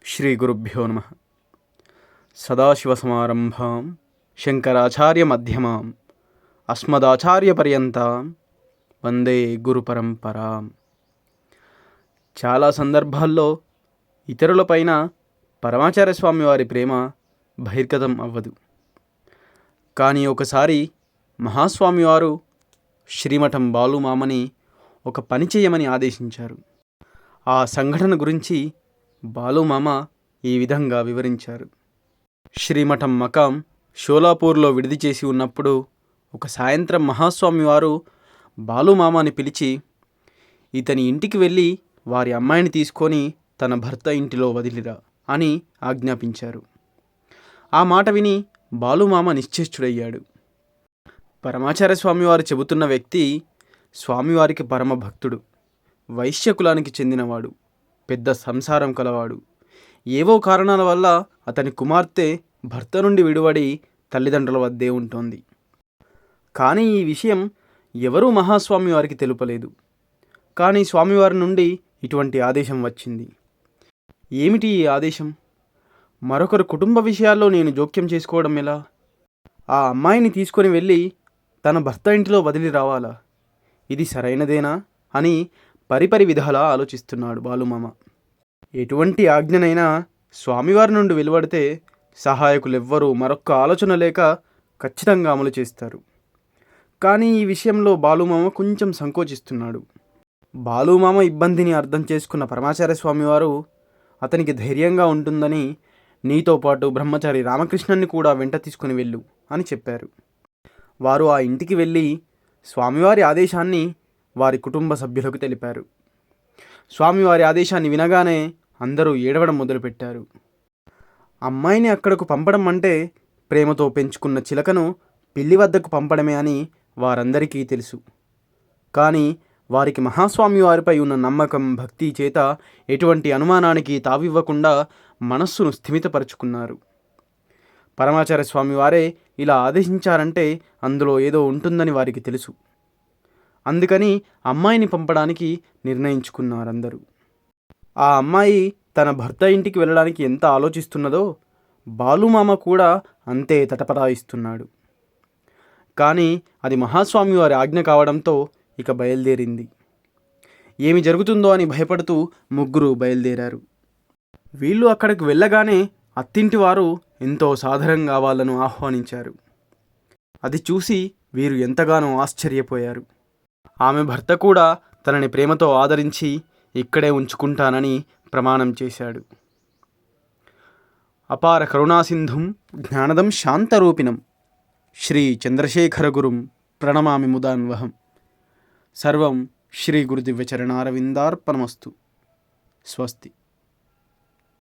శ్రీగురుభ్యో నమ. సదాశివసమారంభాం శంకరాచార్యమధ్యమాం అస్మదాచార్యపర్యంతాం వందే గురుపరంపరాం. చాలా సందర్భాల్లో ఇతరులపైన పరమాచార్య స్వామి వారి ప్రేమ బహిర్గతం అవ్వదు. కానీ ఒకసారి మహాస్వామివారు శ్రీమఠం బాలుమామని ఒక పని చేయమని ఆదేశించారు. ఆ సంఘటన గురించి బాలుమామ ఈ విధంగా వివరించారు. శ్రీమఠం మకాం షోలాపూర్లో విడిది చేసి ఉన్నప్పుడు ఒక సాయంత్రం మహాస్వామివారు బాలుమామని పిలిచి, ఇతని ఇంటికి వెళ్ళి వారి అమ్మాయిని తీసుకొని తన భర్త ఇంటిలో వదిలిరా అని ఆజ్ఞాపించారు. ఆ మాట విని బాలుమామ నిశ్చేష్టుడయ్యాడు. పరమాచార్య స్వామివారు చెబుతున్న వ్యక్తి స్వామివారికి పరమ భక్తుడు, వైశ్యకులానికి చెందినవాడు, పెద్ద సంసారం కలవాడు. ఏవో కారణాల వల్ల అతని కుమార్తె భర్త నుండి విడివడి తల్లిదండ్రుల వద్దే ఉంటోంది. కానీ ఈ విషయం ఎవరూ మహాస్వామి వారికి తెలుపలేదు. కానీ స్వామివారి నుండి ఇటువంటి ఆదేశం వచ్చింది. ఏమిటి ఈ ఆదేశం? మరొకరు కుటుంబ విషయాల్లో నేను జోక్యం చేసుకోవడం ఎలా? ఆ అమ్మాయిని తీసుకొని వెళ్ళి తన భర్త ఇంటిలో వదిలి రావాలా? ఇది సరైనదేనా అని పరిపరి విధాలా ఆలోచిస్తున్నాడు బాలుమామ. ఎటువంటి ఆజ్ఞనైనా స్వామివారి నుండి వెలువడితే సహాయకులెవ్వరూ మరొక్క ఆలోచన లేక ఖచ్చితంగా అమలు చేస్తారు. కానీ ఈ విషయంలో బాలుమామ కొంచెం సంకోచిస్తున్నాడు. బాలుమామ ఇబ్బందిని అర్థం చేసుకున్న పరమాచార్య స్వామివారు అతనికి ధైర్యంగా ఉంటుందని నీతో పాటు బ్రహ్మచారి రామకృష్ణన్ని కూడా వెంట తీసుకుని వెళ్ళు అని చెప్పారు. వారు ఆ ఇంటికి వెళ్ళి స్వామివారి ఆదేశాన్ని వారి కుటుంబ సభ్యులకు తెలిపారు. స్వామివారి ఆదేశాన్ని వినగానే అందరూ ఏడవడం మొదలుపెట్టారు. అమ్మాయిని అక్కడకు పంపడం అంటే ప్రేమతో పెంచుకున్న చిలకను పిల్లి వద్దకు పంపడమే అని వారందరికీ తెలుసు. కానీ వారికి మహాస్వామి వారిపై ఉన్న నమ్మకం, భక్తి చేత ఎటువంటి అనుమానానికి తావివ్వకుండా మనస్సును స్థిమితపరుచుకున్నారు. పరమాచార్య స్వామి వారే ఇలా ఆదేశించారంటే అందులో ఏదో ఉంటుందని వారికి తెలుసు. అందుకని అమ్మాయిని పంపడానికి నిర్ణయించుకున్నారందరూ. ఆ అమ్మాయి తన భర్త ఇంటికి వెళ్ళడానికి ఎంత ఆలోచిస్తున్నదో బాలుమామ కూడా అంతే తటపటాయిస్తున్నాడు. కానీ అది మహాస్వామి వారి ఆజ్ఞ కావడంతో ఇక బయలుదేరింది. ఏమి జరుగుతుందో అని భయపడుతూ ముగ్గురు బయలుదేరారు. వీళ్ళు అక్కడికి వెళ్ళగానే అత్తింటి వారు ఎంతో సాదరంగా వాళ్ళను ఆహ్వానించారు. అది చూసి వీరు ఎంతగానో ఆశ్చర్యపోయారు. ఆమె భర్త కూడా తనని ప్రేమతో ఆదరించి ఇక్కడే ఉంచుకుంటానని ప్రమాణం చేశాడు. అపార కరుణాసింధుం జ్ఞానదం శాంతరూపిణం శ్రీ చంద్రశేఖరగురుం ప్రణమామి ముదాన్వహం. సర్వం శ్రీ గురుదివ్యచరణారవిందార్పణమస్తు. స్వస్తి.